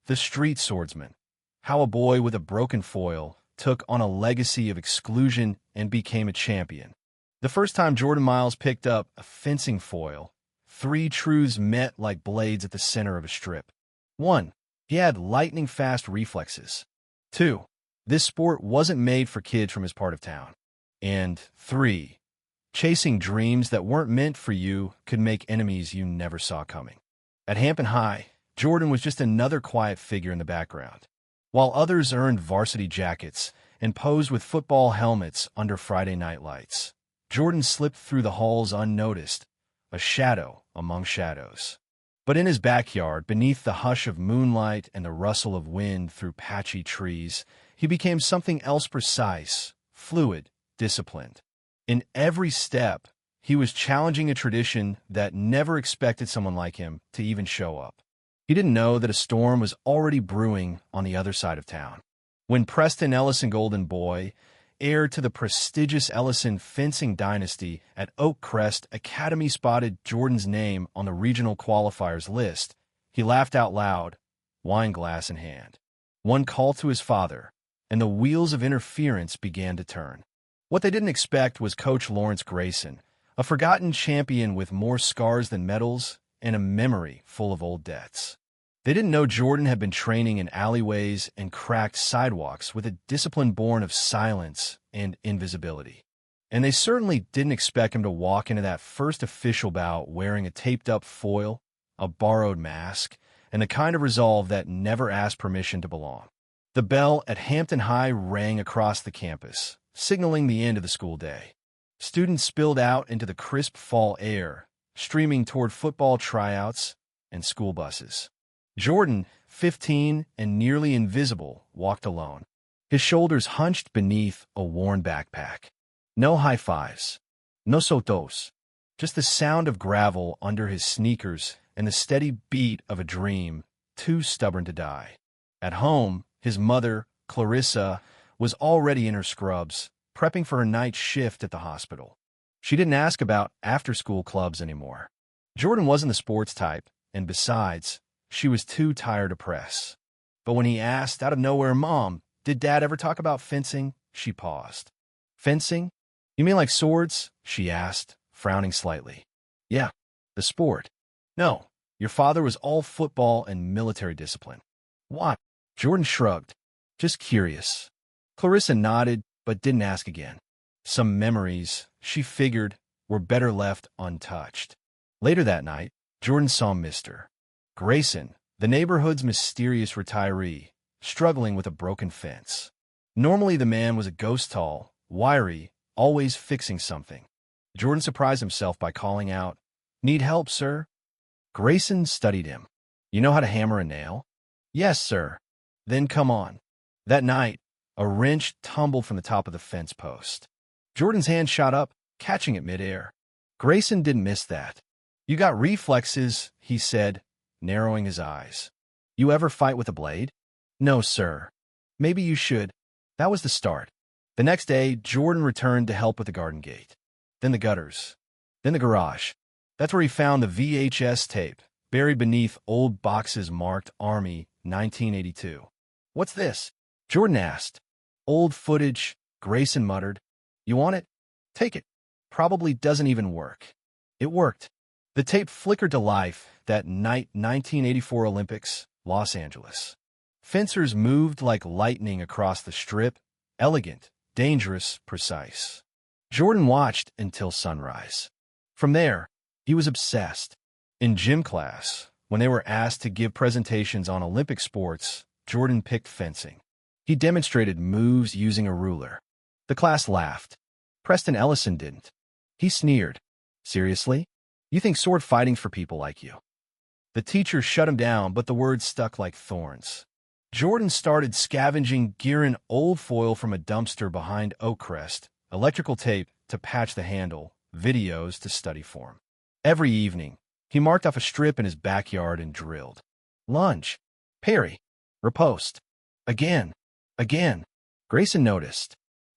The Street Swordsman. How a boy with a broken foil took on a legacy of exclusion and became a champion. The first time Jordan Miles picked up a fencing foil, three truths met like blades at the center of a strip. 1. He had lightning-fast reflexes. 2. This sport wasn't made for kids from his part of town. And 3. Chasing dreams that weren't meant for you could make enemies you never saw coming. At Hampton High, Jordan was just another quiet figure in the background. While others earned varsity jackets and posed with football helmets under Friday night lights, Jordan slipped through the halls unnoticed, a shadow among shadows. But in his backyard, beneath the hush of moonlight and the rustle of wind through patchy trees, he became something else: precise, fluid, disciplined. In every step, he was challenging a tradition that never expected someone like him to even show up. He didn't know that a storm was already brewing on the other side of town. When Preston Ellison Golden Boy, heir to the prestigious Ellison fencing dynasty at Oak Crest Academy, spotted Jordan's name on the regional qualifiers list, he laughed out loud, wine glass in hand. One call to his father, and the wheels of interference began to turn. What they didn't expect was Coach Lawrence Grayson, a forgotten champion with more scars than medals and a memory full of old debts. They didn't know Jordan had been training in alleyways and cracked sidewalks with a discipline born of silence and invisibility. And they certainly didn't expect him to walk into that first official bout wearing a taped-up foil, a borrowed mask, and the kind of resolve that never asked permission to belong. The bell at Hampton High rang across the campus, signaling the end of the school day. Students spilled out into the crisp fall air, streaming toward football tryouts and school buses. Jordan, 15 and nearly invisible, walked alone, his shoulders hunched beneath a worn backpack. No high fives, no sotos, just the sound of gravel under his sneakers and the steady beat of a dream too stubborn to die. At home, his mother, Clarissa, was already in her scrubs, prepping for her night shift at the hospital. She didn't ask about after-school clubs anymore. Jordan wasn't the sports type, and besides, she was too tired to press. But when he asked, out of nowhere, "Mom, did Dad ever talk about fencing?" she paused. "Fencing? You mean like swords?" she asked, frowning slightly. "Yeah, the sport." "No, your father was all football and military discipline." "What?" Jordan shrugged. "Just curious." Clarissa nodded, but didn't ask again. Some memories, she figured, were better left untouched. Later that night, Jordan saw Mr. Grayson, the neighborhood's mysterious retiree, struggling with a broken fence. Normally the man was a ghost tall, wiry, always fixing something. Jordan surprised himself by calling out, "Need help, sir?" Grayson studied him. "You know how to hammer a nail?" "Yes, sir." "Then come on." That night, a wrench tumbled from the top of the fence post. Jordan's hand shot up, catching it midair. Grayson didn't miss that. "You got reflexes," he said, narrowing his eyes. "You ever fight with a blade?" "No, sir." "Maybe you should." That was the start. The next day, Jordan returned to help with the garden gate. Then the gutters. Then the garage. That's where he found the VHS tape, buried beneath old boxes marked Army 1982. "What's this?" Jordan asked. "Old footage," Grayson muttered. "You want it? Take it." "Probably doesn't even work." It worked. The tape flickered to life that night, 1984 Olympics, Los Angeles. Fencers moved like lightning across the strip, elegant, dangerous, precise. Jordan watched until sunrise. From there, he was obsessed. In gym class, when they were asked to give presentations on Olympic sports, Jordan picked fencing. He demonstrated moves using a ruler. The class laughed. Preston Ellison didn't. He sneered. "Seriously? You think sword fighting's for people like you?" The teacher shut him down, but the words stuck like thorns. Jordan started scavenging gear and old foil from a dumpster behind Oak Crest, electrical tape to patch the handle, videos to study form. Every evening, he marked off a strip in his backyard and drilled. Lunge. Parry. Riposte. Again. Again. Grayson noticed.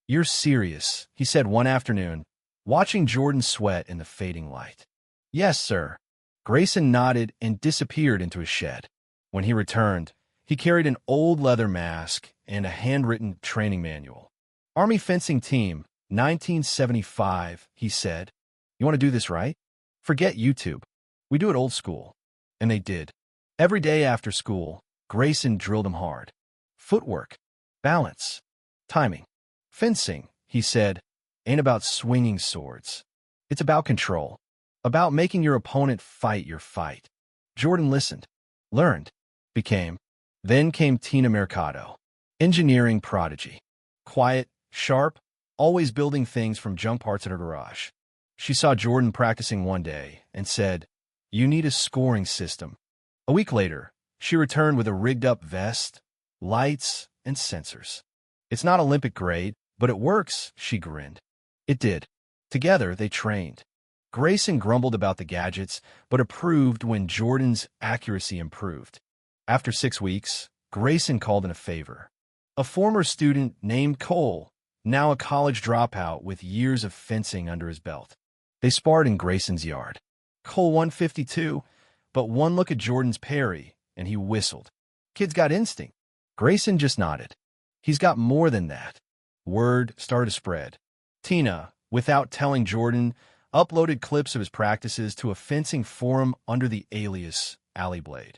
"You're serious," he said one afternoon, watching Jordan sweat in the fading light. "Yes, sir." Grayson nodded and disappeared into his shed. When he returned, He carried an old leather mask and a handwritten training manual. Army fencing team, 1975, he said. You want to do this right? Forget YouTube. We do it old school. And they did. Every day after school, Grayson drilled him hard. Footwork, balance, timing. Fencing, he said, ain't about swinging swords. It's about control. About making your opponent fight your fight. Jordan listened, learned, became. Then came Tina Mercado, engineering prodigy. Quiet, sharp, always building things from junk parts in her garage. She saw Jordan practicing one day and said, "You need a scoring system." A week later, she returned with a rigged-up vest, lights, and sensors. It's not Olympic grade, but it works, she grinned. It did. Together, they trained. Grayson grumbled about the gadgets, but approved when Jordan's accuracy improved. After 6 weeks, Grayson called in a favor. A former student named Cole, now a college dropout with years of fencing under his belt. They sparred in Grayson's yard. Cole won 52, but one look at Jordan's parry, and he whistled. Kid's got instinct. Grayson just nodded. He's got more than that. Word started to spread. Tina, without telling Jordan, uploaded clips of his practices to a fencing forum under the alias Alleyblade.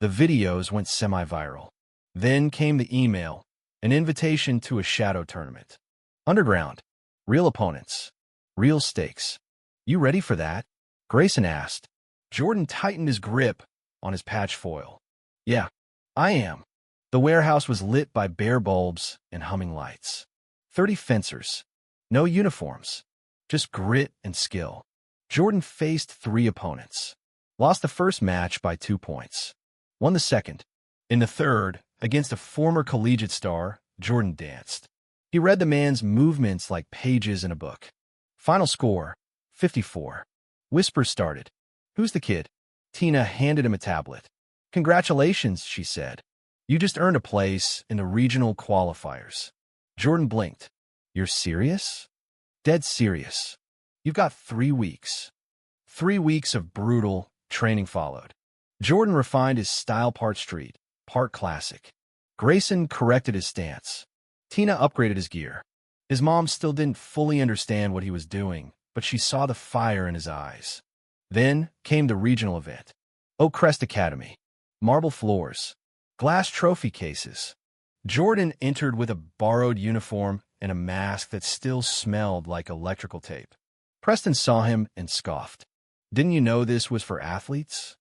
The videos went semi-viral. Then came the email, an invitation to a shadow tournament. Underground. Real opponents. Real stakes. You ready for that? Grayson asked. Jordan tightened his grip on his patch foil. Yeah, I am. The warehouse was lit by bare bulbs and humming lights. 30 fencers. No uniforms. Just grit and skill. Jordan faced 3 opponents. Lost the first match by 2 points. Won the second. In the third, against a former collegiate star, Jordan danced. He read the man's movements like pages in a book. Final score, 54. Whispers started. Who's the kid? Tina handed him a tablet. Congratulations, she said. You just earned a place in the regional qualifiers. Jordan blinked. You're serious? Dead serious. You've got 3 weeks. 3 weeks of brutal training followed. Jordan refined his style part street, part classic. Grayson corrected his stance. Tina upgraded his gear. His mom still didn't fully understand what he was doing, but she saw the fire in his eyes. Then came the regional event. Oak Crest Academy. Marble floors. Glass trophy cases. Jordan entered with a borrowed uniform and a mask that still smelled like electrical tape. Preston saw him and scoffed. Didn't you know this was for athletes?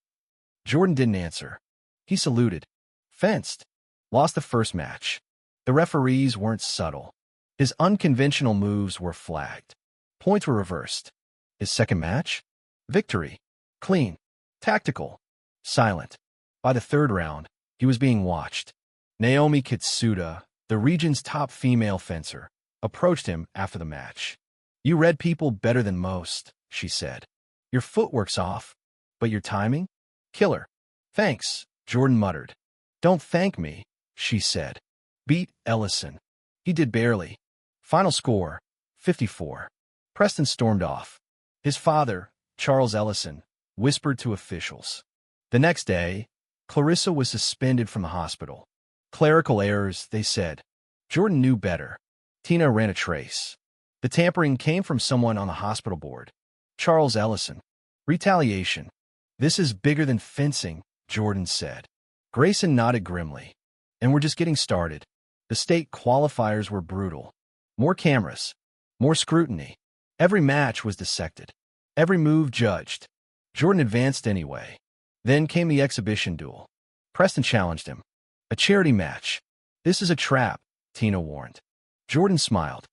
Jordan didn't answer. He saluted. Fenced. Lost the first match. The referees weren't subtle. His unconventional moves were flagged. Points were reversed. His second match? Victory. Clean. Tactical. Silent. By the third round, he was being watched. Naomi Kitsuda, the region's top female fencer, approached him after the match. You read people better than most, she said. Your footwork's off, but your timing? Killer. Thanks, Jordan muttered. Don't thank me, she said. Beat Ellison. He did barely. Final score, 54. Preston stormed off. His father, Charles Ellison, whispered to officials. The next day, Clarissa was suspended from the hospital. Clerical errors, they said. Jordan knew better. Tina ran a trace. The tampering came from someone on the hospital board. Charles Ellison. Retaliation. This is bigger than fencing, Jordan said. Grayson nodded grimly. And we're just getting started. The state qualifiers were brutal. More cameras. More scrutiny. Every match was dissected. Every move judged. Jordan advanced anyway. Then came the exhibition duel. Preston challenged him. A charity match. This is a trap, Tina warned. Jordan smiled.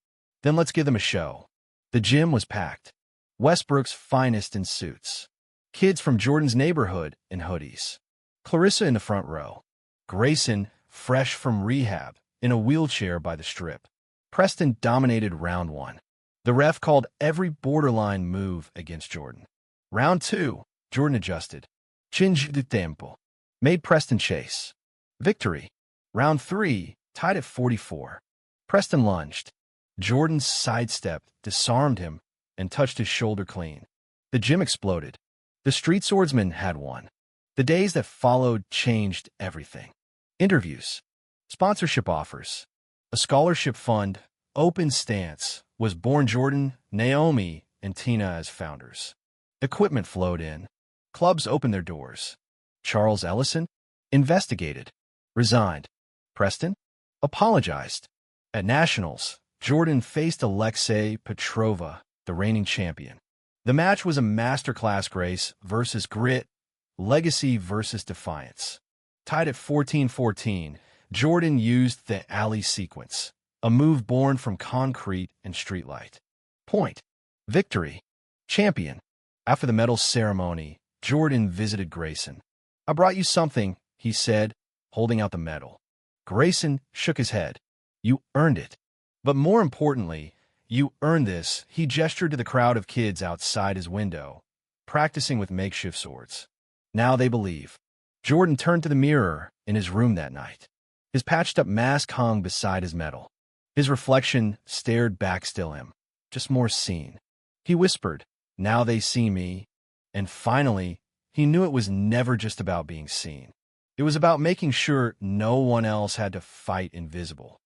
Then let's give them a show. The gym was packed. Westbrook's finest in suits. Kids from Jordan's neighborhood in hoodies. Clarissa in the front row. Grayson, fresh from rehab, in a wheelchair by the strip. Preston dominated round 1. The ref called every borderline move against Jordan. Round 2, Jordan adjusted. Chinge de tempo. Made Preston chase. Victory. Round 3, tied at 44. Preston lunged. Jordan sidestepped, disarmed him, and touched his shoulder clean. The gym exploded. The street swordsman had won. The days that followed changed everything. Interviews. Sponsorship offers. A scholarship fund, Open Stance, was born. Jordan, Naomi, and Tina as founders. Equipment flowed in. Clubs opened their doors. Charles Ellison? Investigated. Resigned. Preston? Apologized. At Nationals, Jordan faced Alexei Petrova, the reigning champion. The match was a masterclass: grace versus grit, legacy versus defiance. Tied at 14-14, Jordan used the alley sequence, a move born from concrete and streetlight. Point. Victory. Champion. After the medal ceremony, Jordan visited Grayson. "I brought you something," he said, holding out the medal. Grayson shook his head. "You earned it. But more importantly, you earned this." He gestured to the crowd of kids outside his window, practicing with makeshift swords. Now they believe. Jordan turned to the mirror in his room that night. His patched-up mask hung beside his medal. His reflection stared back. Still him, just more seen. He whispered, "Now they see me." And finally, he knew it was never just about being seen. It was about making sure no one else had to fight invisible.